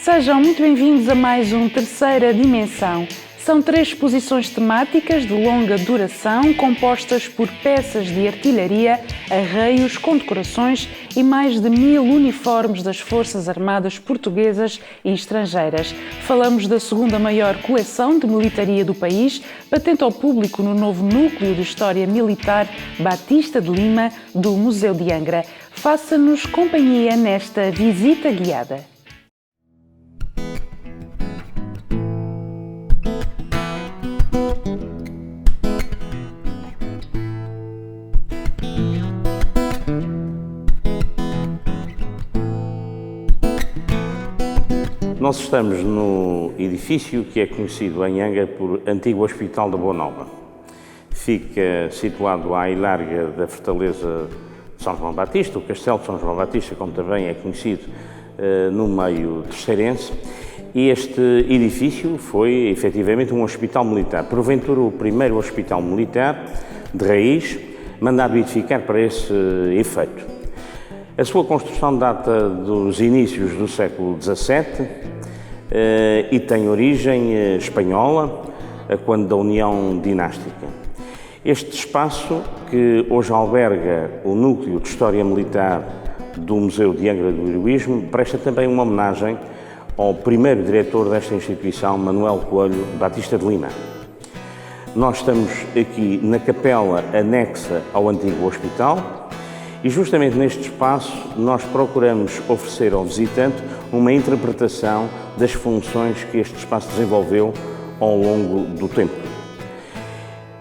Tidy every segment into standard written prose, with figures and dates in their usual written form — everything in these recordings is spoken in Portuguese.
Sejam muito bem-vindos a mais um Terceira Dimensão. São 3 exposições temáticas de longa duração, compostas por peças de artilharia, arreios, condecorações e mais de 1000 uniformes das Forças Armadas portuguesas e estrangeiras. Falamos da segunda maior coleção de militaria do país, patente ao público no novo Núcleo de História Militar Batista de Lima, do Museu de Angra. Faça-nos companhia nesta visita guiada. Nós estamos no edifício que é conhecido em Angra por Antigo Hospital da Boa Nova. Fica situado à larga da Fortaleza de São João Batista, o Castelo de São João Batista, como também é conhecido no meio terceirense. E este edifício foi efetivamente um hospital militar, porventura o primeiro hospital militar de raiz mandado edificar para esse efeito. A sua construção data dos inícios do século XVII e tem origem espanhola, quando da União Dinástica. Este espaço, que hoje alberga o Núcleo de História Militar do Museu de Angra do Heroísmo, presta também uma homenagem ao primeiro diretor desta instituição, Manuel Coelho Batista de Lima. Nós estamos aqui na capela anexa ao antigo hospital, e justamente neste espaço nós procuramos oferecer ao visitante uma interpretação das funções que este espaço desenvolveu ao longo do tempo.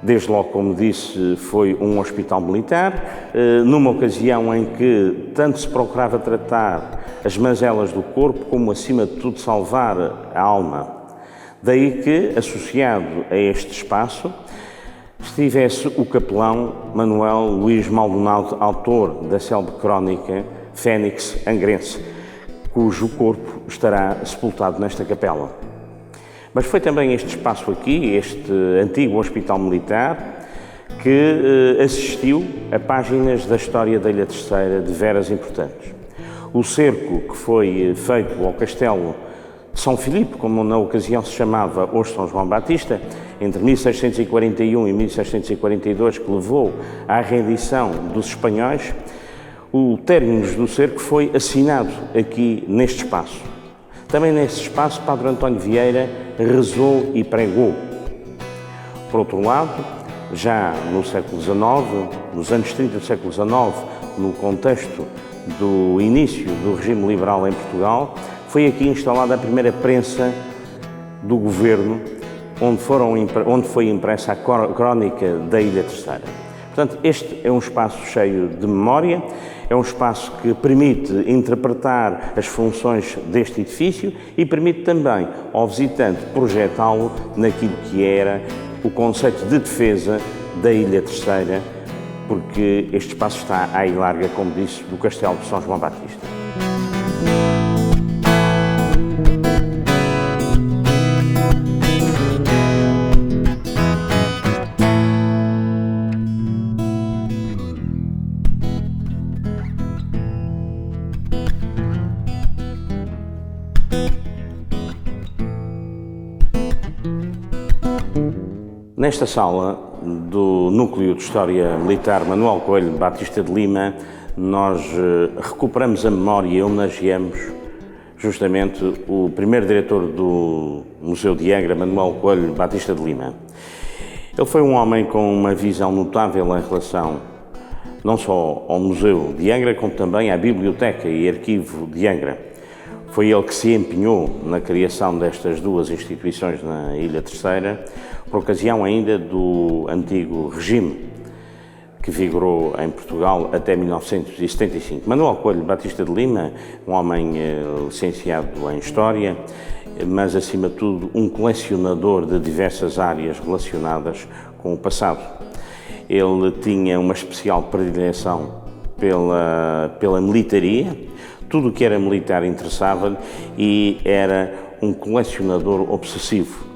Desde logo, como disse, foi um hospital militar, numa ocasião em que tanto se procurava tratar as mazelas do corpo, como acima de tudo salvar a alma. Daí que, associado a este espaço, estivesse o capelão Manuel Luís Maldonado, autor da célebre crónica Fênix Angrense, cujo corpo estará sepultado nesta capela. Mas foi também este espaço aqui, este antigo hospital militar, que assistiu a páginas da história da Ilha Terceira de veras importantes. O cerco que foi feito ao castelo de São Filipe, como na ocasião se chamava hoje São João Batista, entre 1641 e 1642, que levou à rendição dos espanhóis, o término do cerco foi assinado aqui neste espaço. Também nesse espaço, Padre António Vieira rezou e pregou. Por outro lado, já no século XIX, nos anos 30 do século XIX, no contexto do início do regime liberal em Portugal, foi aqui instalada a primeira prensa do governo, onde foi impressa a crónica da Ilha Terceira. Portanto, este é um espaço cheio de memória, é um espaço que permite interpretar as funções deste edifício e permite também ao visitante projetá-lo naquilo que era o conceito de defesa da Ilha Terceira, porque este espaço está à larga, como disse, do Castelo de São João Batista. Nesta sala do Núcleo de História Militar Manuel Coelho Batista de Lima, nós recuperamos a memória e homenageamos justamente o primeiro diretor do Museu de Angra, Manuel Coelho Batista de Lima. Ele foi um homem com uma visão notável em relação não só ao Museu de Angra, como também à Biblioteca e Arquivo de Angra. Foi ele que se empenhou na criação destas duas instituições na Ilha Terceira, por ocasião ainda do antigo regime que vigorou em Portugal até 1975. Manuel Coelho Batista de Lima, um homem licenciado em História, mas acima de tudo um colecionador de diversas áreas relacionadas com o passado. Ele tinha uma especial predileção pela militaria. Tudo o que era militar interessava-lhe e era um colecionador obsessivo.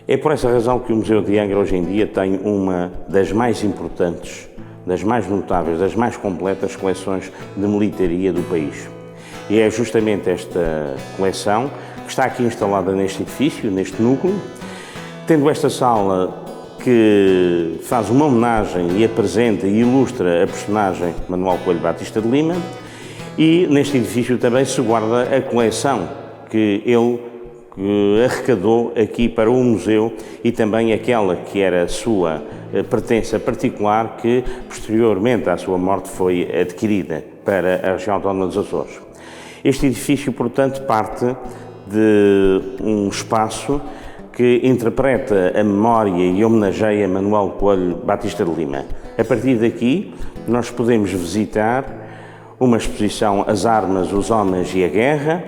É por essa razão que o Museu de Angra hoje em dia tem uma das mais importantes, das mais notáveis, das mais completas coleções de militaria do país. E é justamente esta coleção que está aqui instalada neste edifício, neste núcleo, tendo esta sala que faz uma homenagem e apresenta e ilustra a personagem Manuel Coelho Batista de Lima, e neste edifício também se guarda a coleção que ele arrecadou aqui para o museu e também aquela que era a sua pertença particular que posteriormente à sua morte foi adquirida para a região autónoma dos Açores. Este edifício, portanto, parte de um espaço que interpreta a memória e homenageia Manuel Coelho Batista de Lima. A partir daqui, nós podemos visitar uma exposição As Armas, os Homens e a Guerra,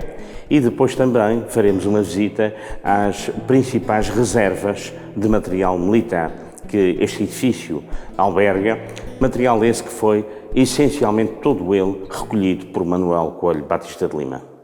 e depois também faremos uma visita às principais reservas de material militar que este edifício alberga, material esse que foi essencialmente todo ele recolhido por Manuel Coelho Batista de Lima.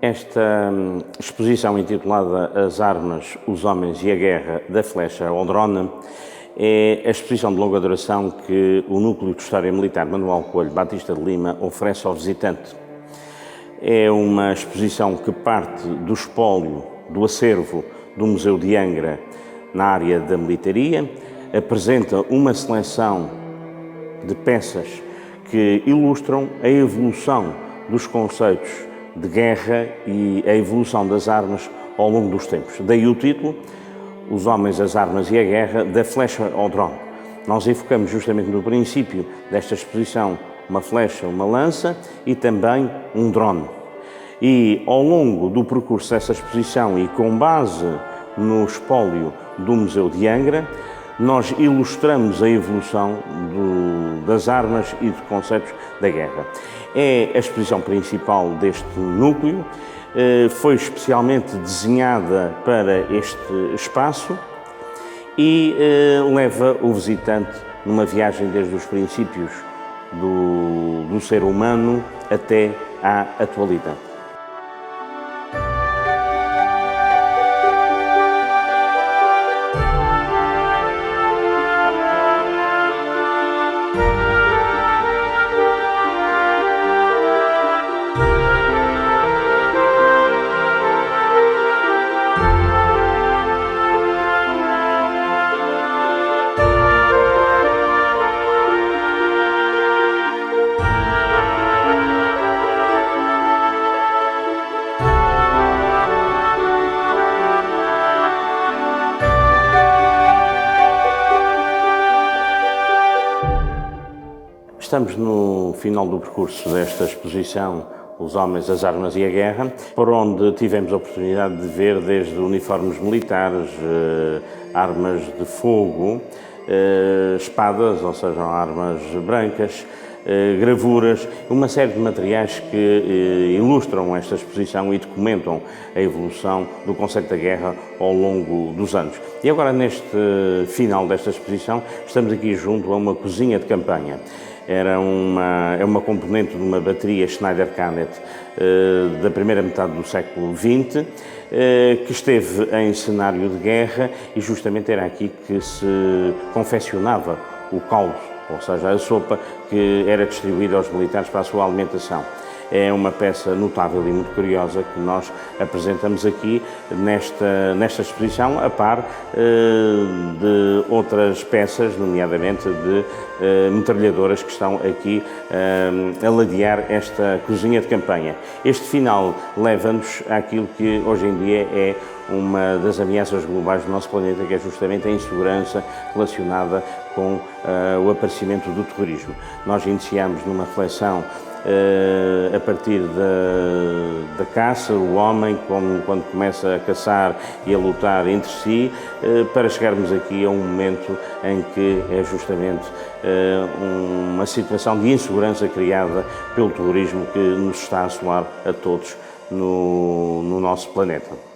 Esta exposição intitulada As Armas, os Homens e a Guerra da Flecha ao Drone é a exposição de longa duração que o Núcleo de História Militar Manuel Coelho Batista de Lima oferece ao visitante. É uma exposição que parte do espólio do acervo do Museu de Angra na área da militaria, apresenta uma seleção de peças que ilustram a evolução dos conceitos de guerra e a evolução das armas ao longo dos tempos. Daí o título, Os Homens, as Armas e a Guerra, da Flecha ao Drone. Nós enfocamos justamente no princípio desta exposição uma flecha, uma lança e também um drone. E ao longo do percurso dessa exposição e com base no espólio do Museu de Angra, nós ilustramos a evolução das armas e de conceitos da guerra. É a exposição principal deste núcleo, foi especialmente desenhada para este espaço e leva o visitante numa viagem desde os princípios do ser humano até à atualidade. Estamos no final do percurso desta exposição, Os Homens, as Armas e a Guerra, por onde tivemos a oportunidade de ver desde uniformes militares, armas de fogo, espadas, ou seja, armas brancas, gravuras, uma série de materiais que ilustram esta exposição e documentam a evolução do conceito da guerra ao longo dos anos. E agora, neste final desta exposição, estamos aqui junto a uma cozinha de campanha. É uma componente de uma bateria Schneider Canet da primeira metade do século XX, que esteve em cenário de guerra e justamente era aqui que se confeccionava o caldo, ou seja, a sopa que era distribuída aos militares para a sua alimentação. É uma peça notável e muito curiosa que nós apresentamos aqui nesta exposição, a par de outras peças, nomeadamente de metralhadoras que estão aqui a ladear esta cozinha de campanha. Este final leva-nos àquilo que hoje em dia é uma das ameaças globais do nosso planeta, que é justamente a insegurança relacionada com o aparecimento do terrorismo. Nós iniciamos numa reflexão a partir da caça, o homem, quando começa a caçar e a lutar entre si, para chegarmos aqui a um momento em que é justamente uma situação de insegurança criada pelo turismo que nos está a assolar a todos no nosso planeta.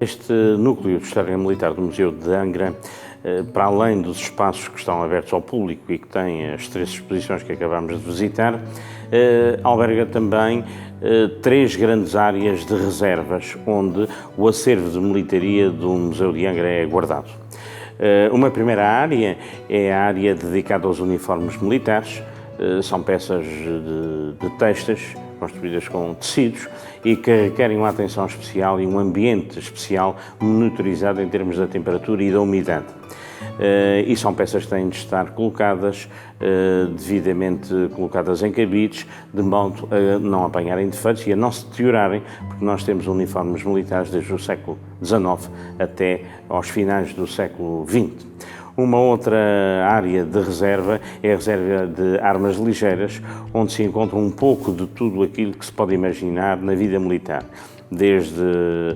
Este núcleo de História Militar do Museu de Angra, para além dos espaços que estão abertos ao público e que têm as 3 exposições que acabamos de visitar, alberga também 3 grandes áreas de reservas, onde o acervo de militaria do Museu de Angra é guardado. Uma primeira área é a área dedicada aos uniformes militares. São peças de textas construídas com tecidos e que requerem uma atenção especial e um ambiente especial monitorizado em termos da temperatura e da umidade. E são peças que têm de estar colocadas, devidamente colocadas em cabides, de modo a não apanharem defeitos e a não se deteriorarem, porque nós temos uniformes militares desde o século XIX até aos finais do século XX. Uma outra área de reserva é a reserva de armas ligeiras, onde se encontra um pouco de tudo aquilo que se pode imaginar na vida militar, desde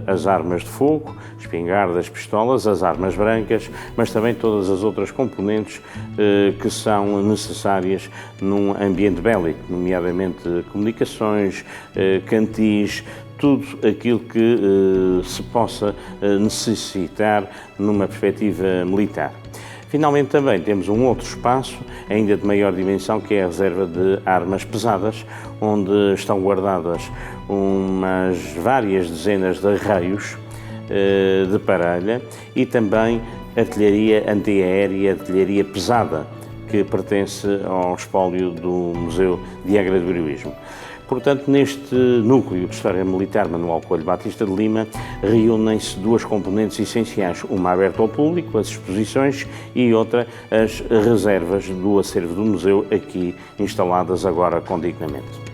as armas de fogo, espingardas, pistolas, as armas brancas, mas também todas as outras componentes que são necessárias num ambiente bélico, nomeadamente comunicações, cantis, tudo aquilo que se possa necessitar numa perspectiva militar. Finalmente também temos um outro espaço, ainda de maior dimensão, que é a reserva de armas pesadas, onde estão guardadas umas várias dezenas de arreios de parelha e também artilharia antiaérea, artilharia pesada, que pertence ao espólio do Museu de Angra do Heroísmo. Portanto, neste núcleo de História Militar Manuel Coelho Batista de Lima, reúnem-se 2 componentes essenciais, uma aberta ao público, as exposições, e outra, as reservas do acervo do museu, aqui instaladas agora condignamente.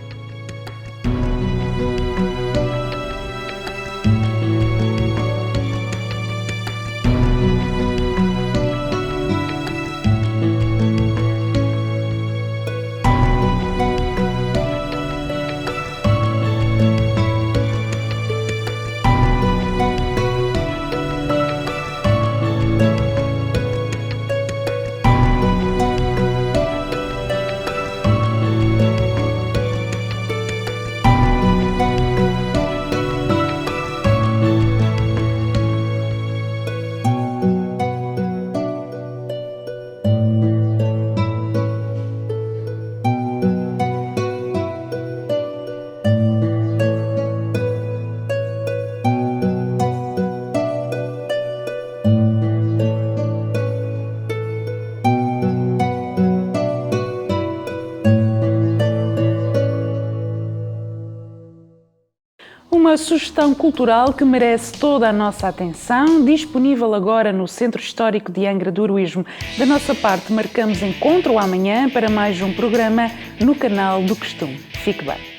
Uma sugestão cultural que merece toda a nossa atenção, disponível agora no Centro Histórico de Angra do Heroísmo. Da nossa parte, marcamos encontro amanhã para mais um programa no canal do costume. Fique bem.